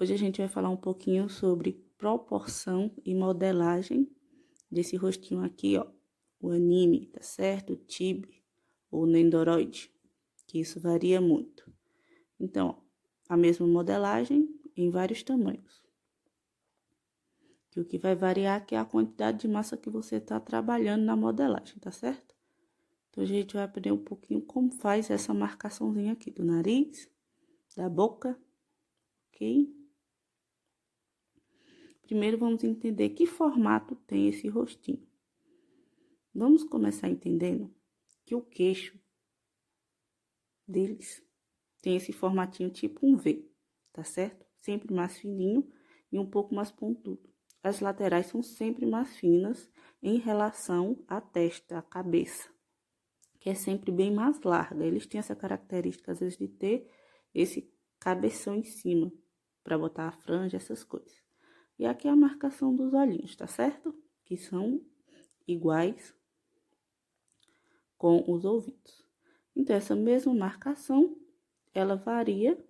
Hoje a gente vai falar um pouquinho sobre proporção e modelagem desse rostinho aqui, ó. O anime, tá certo? O chibi ou nendoroid, que isso varia muito. Então, ó, a mesma modelagem em vários tamanhos. Que o que vai variar aqui é a quantidade de massa que você tá trabalhando na modelagem, tá certo? Então, a gente vai aprender um pouquinho como faz essa marcaçãozinha aqui do nariz, da boca, ok? Primeiro, vamos entender que formato tem esse rostinho. Vamos começar entendendo que o queixo deles tem esse formatinho tipo um V, tá certo? Sempre mais fininho e um pouco mais pontudo. As laterais são sempre mais finas em relação à testa, à cabeça, que é sempre bem mais larga. Eles têm essa característica, às vezes, de ter esse cabeção em cima, para botar a franja, essas coisas. E aqui é a marcação dos olhinhos, tá certo? Que são iguais com os ouvidos. Então, essa mesma marcação, ela varia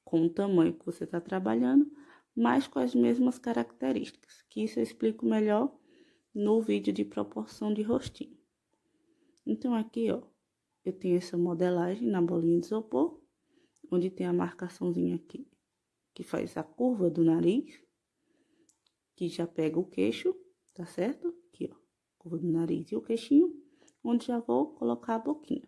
com o tamanho que você está trabalhando, mas com as mesmas características, que isso eu explico melhor no vídeo de proporção de rostinho. Então, aqui, ó, eu tenho essa modelagem na bolinha de isopor, onde tem a marcaçãozinha aqui, que faz a curva do nariz, que já pega o queixo, tá certo? Aqui, ó, curva do nariz e o queixinho, onde já vou colocar a boquinha.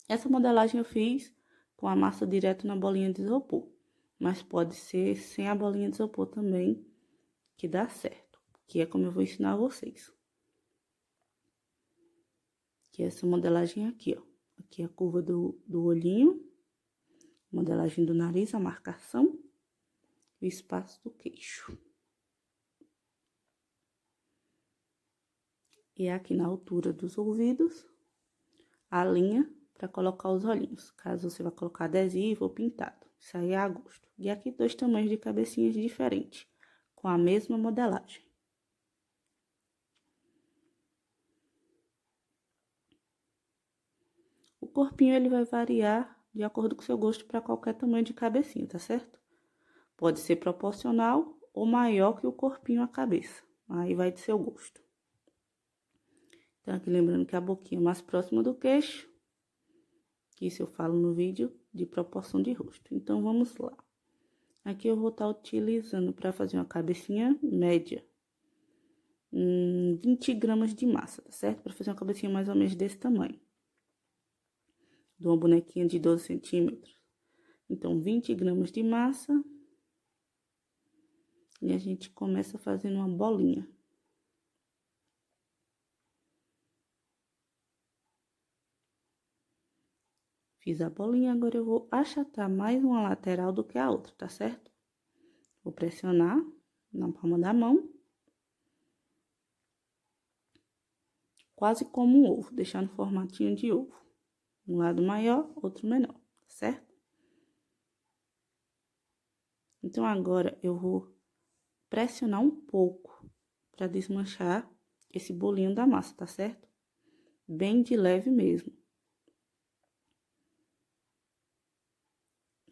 Essa modelagem eu fiz com a massa direto na bolinha de isopor, mas pode ser sem a bolinha de isopor também, que dá certo, que é como eu vou ensinar vocês. Que é essa modelagem aqui, ó. Aqui é a curva do olhinho, modelagem do nariz, a marcação, o espaço do queixo. E aqui na altura dos ouvidos, a linha para colocar os olhinhos, caso você vá colocar adesivo ou pintado. Isso aí é a gosto. E aqui 2 tamanhos de cabecinhas diferentes, com a mesma modelagem. O corpinho, ele vai variar de acordo com o seu gosto para qualquer tamanho de cabecinha, tá certo? Pode ser proporcional ou maior que o corpinho a cabeça. Aí vai de seu gosto. Então, aqui lembrando que a boquinha é mais próxima do queixo, que isso eu falo no vídeo de proporção de rosto. Então, vamos lá. Aqui eu vou estar utilizando para fazer uma cabecinha média, 20 gramas de massa, tá certo? Para fazer uma cabecinha mais ou menos desse tamanho. De uma bonequinha de 12 centímetros. Então, 20 gramas de massa. E a gente começa fazendo uma bolinha. Fiz a bolinha, agora eu vou achatar mais uma lateral do que a outra, tá certo? Vou pressionar na palma da mão. Quase como um ovo, deixando o formatinho de ovo. Um lado maior, outro menor, certo? Então, agora eu vou pressionar um pouco para desmanchar esse bolinho da massa, tá certo? Bem de leve mesmo.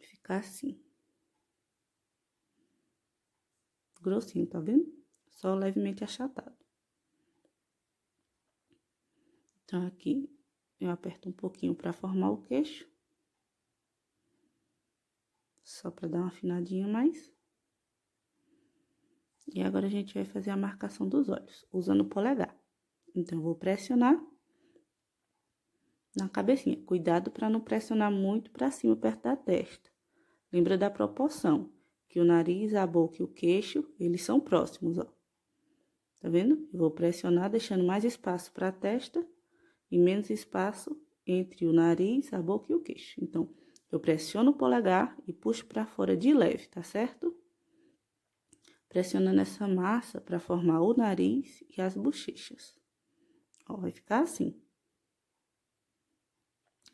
Ficar assim. Grossinho, tá vendo? Só levemente achatado. Então, aqui eu aperto um pouquinho para formar o queixo. Só para dar uma afinadinha mais. E agora a gente vai fazer a marcação dos olhos, usando o polegar. Então, eu vou pressionar na cabecinha. Cuidado para não pressionar muito para cima, perto da testa. Lembra da proporção, que o nariz, a boca e o queixo, eles são próximos, ó. Tá vendo? Eu vou pressionar, deixando mais espaço para a testa e menos espaço entre o nariz, a boca e o queixo. Então, eu pressiono o polegar e puxo para fora de leve, tá certo? Pressionando essa massa para formar o nariz e as bochechas. Ó, vai ficar assim.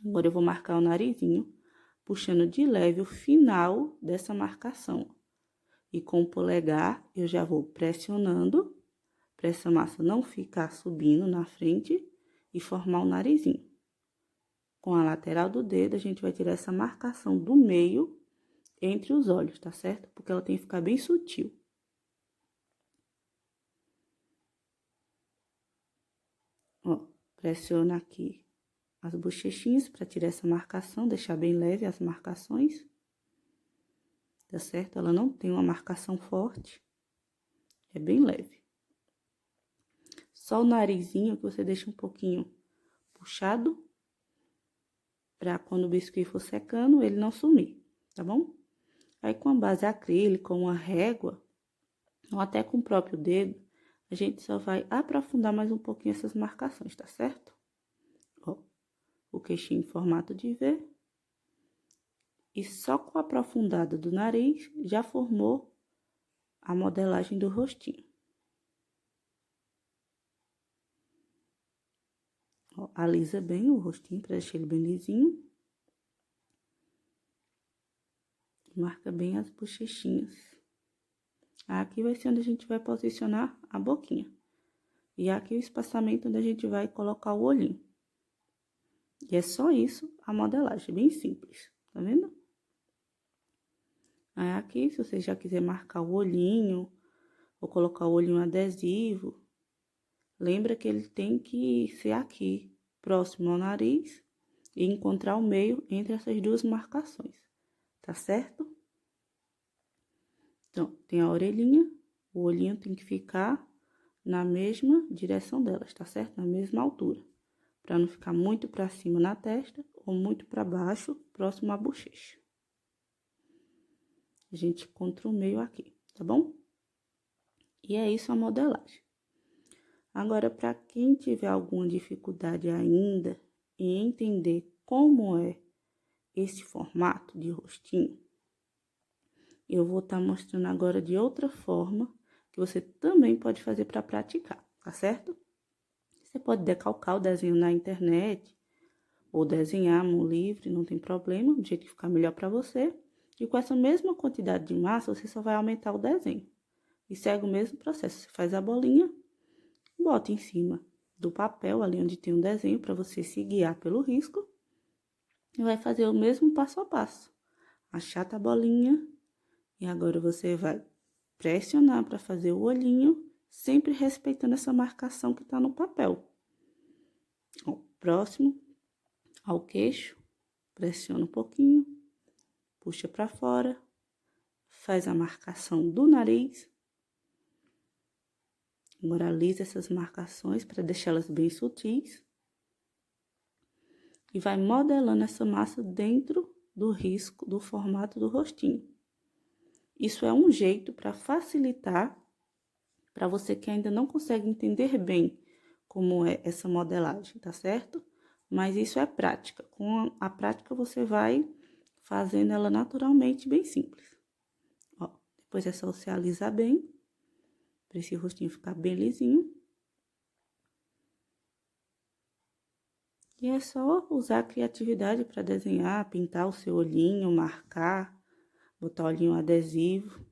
Agora, eu vou marcar o narizinho, puxando de leve o final dessa marcação. E com o polegar, eu já vou pressionando, para essa massa não ficar subindo na frente e formar o narizinho. Com a lateral do dedo, a gente vai tirar essa marcação do meio entre os olhos, tá certo? Porque ela tem que ficar bem sutil. Ó, pressiona aqui as bochechinhas para tirar essa marcação, deixar bem leve as marcações. Tá certo? Ela não tem uma marcação forte, é bem leve. Só o narizinho que você deixa um pouquinho puxado, para quando o biscuit for secando, ele não sumir, tá bom? Aí, com a base acrílica, uma régua, ou até com o próprio dedo, a gente só vai aprofundar mais um pouquinho essas marcações, tá certo? Ó, o queixinho em formato de V. E só com a aprofundada do nariz, já formou a modelagem do rostinho. Ó, alisa bem o rostinho para deixar ele bem lisinho. Marca bem as bochechinhas. Aqui vai ser onde a gente vai posicionar a boquinha. E aqui o espaçamento onde a gente vai colocar o olhinho. E é só isso a modelagem, bem simples, tá vendo? Aí aqui, se você já quiser marcar o olhinho, ou colocar o olhinho adesivo, lembra que ele tem que ser aqui, próximo ao nariz, e encontrar o meio entre essas duas marcações, tá certo? Então, tem a orelhinha, o olhinho tem que ficar na mesma direção delas, tá certo? Na mesma altura, para não ficar muito para cima na testa ou muito para baixo, próximo à bochecha. A gente encontra o meio aqui, tá bom? E é isso a modelagem. Agora, para quem tiver alguma dificuldade ainda em entender como é esse formato de rostinho, eu vou estar mostrando agora de outra forma que você também pode fazer para praticar, tá certo? Você pode decalcar o desenho na internet ou desenhar à mão livre, não tem problema, do jeito que ficar melhor para você. E com essa mesma quantidade de massa, você só vai aumentar o desenho. E segue o mesmo processo, você faz a bolinha, bota em cima do papel, ali onde tem um desenho, para você se guiar pelo risco. E vai fazer o mesmo passo a passo. Achata a bolinha. E agora você vai pressionar para fazer o olhinho, sempre respeitando essa marcação que tá no papel. Ó, próximo ao queixo, pressiona um pouquinho, puxa para fora, faz a marcação do nariz. Agora, alisa essas marcações para deixá-las bem sutis. E vai modelando essa massa dentro do risco, do formato do rostinho. Isso é um jeito para facilitar, para você que ainda não consegue entender bem como é essa modelagem, tá certo? Mas isso é prática. Com a prática, você vai fazendo ela naturalmente, bem simples. Ó, depois é só você alisar bem, para esse rostinho ficar bem lisinho. E é só usar a criatividade para desenhar, pintar o seu olhinho, marcar, botar olhinho adesivo.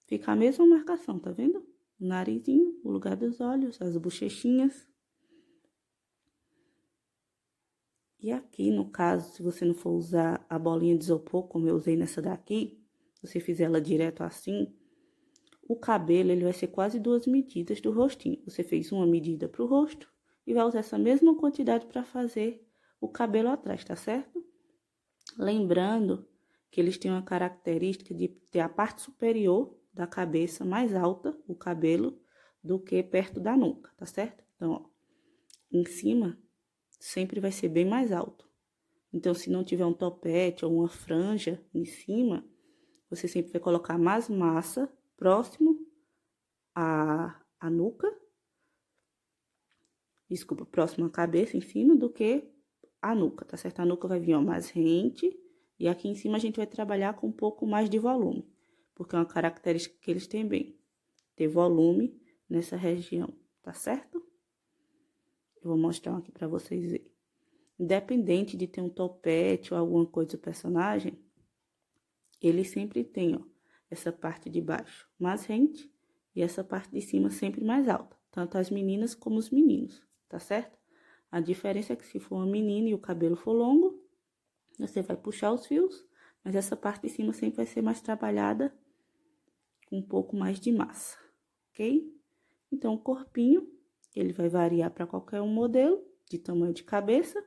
Fica a mesma marcação, tá vendo? O narizinho, o lugar dos olhos, as bochechinhas. E aqui, no caso, se você não for usar a bolinha de isopor, como eu usei nessa daqui, se você fizer ela direto assim, o cabelo, ele vai ser quase 2 medidas do rostinho. Você fez uma medida pro rosto e vai usar essa mesma quantidade para fazer o cabelo atrás, tá certo? Lembrando que eles têm uma característica de ter a parte superior da cabeça mais alta, o cabelo, do que perto da nuca, tá certo? Então, ó, em cima sempre vai ser bem mais alto. Então, se não tiver um topete ou uma franja em cima, você sempre vai colocar mais massa próximo à nuca, desculpa, próximo à cabeça em cima do que a nuca, tá certo? A nuca vai vir, ó, mais rente, e aqui em cima a gente vai trabalhar com um pouco mais de volume, porque é uma característica que eles têm bem, ter volume nessa região, tá certo? Eu vou mostrar aqui pra vocês verem. Independente de ter um topete ou alguma coisa do personagem, ele sempre tem, ó, essa parte de baixo mais rente e essa parte de cima sempre mais alta, tanto as meninas como os meninos, tá certo? A diferença é que se for uma menina e o cabelo for longo, você vai puxar os fios, Mas essa parte de cima sempre vai ser mais trabalhada com um pouco mais de massa, ok? Então, o corpinho, ele vai variar para qualquer um modelo de tamanho de cabeça.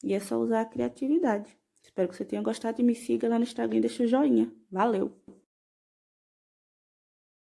E é só usar a criatividade. Espero que você tenha gostado e me siga lá no Instagram e deixa o joinha. Valeu!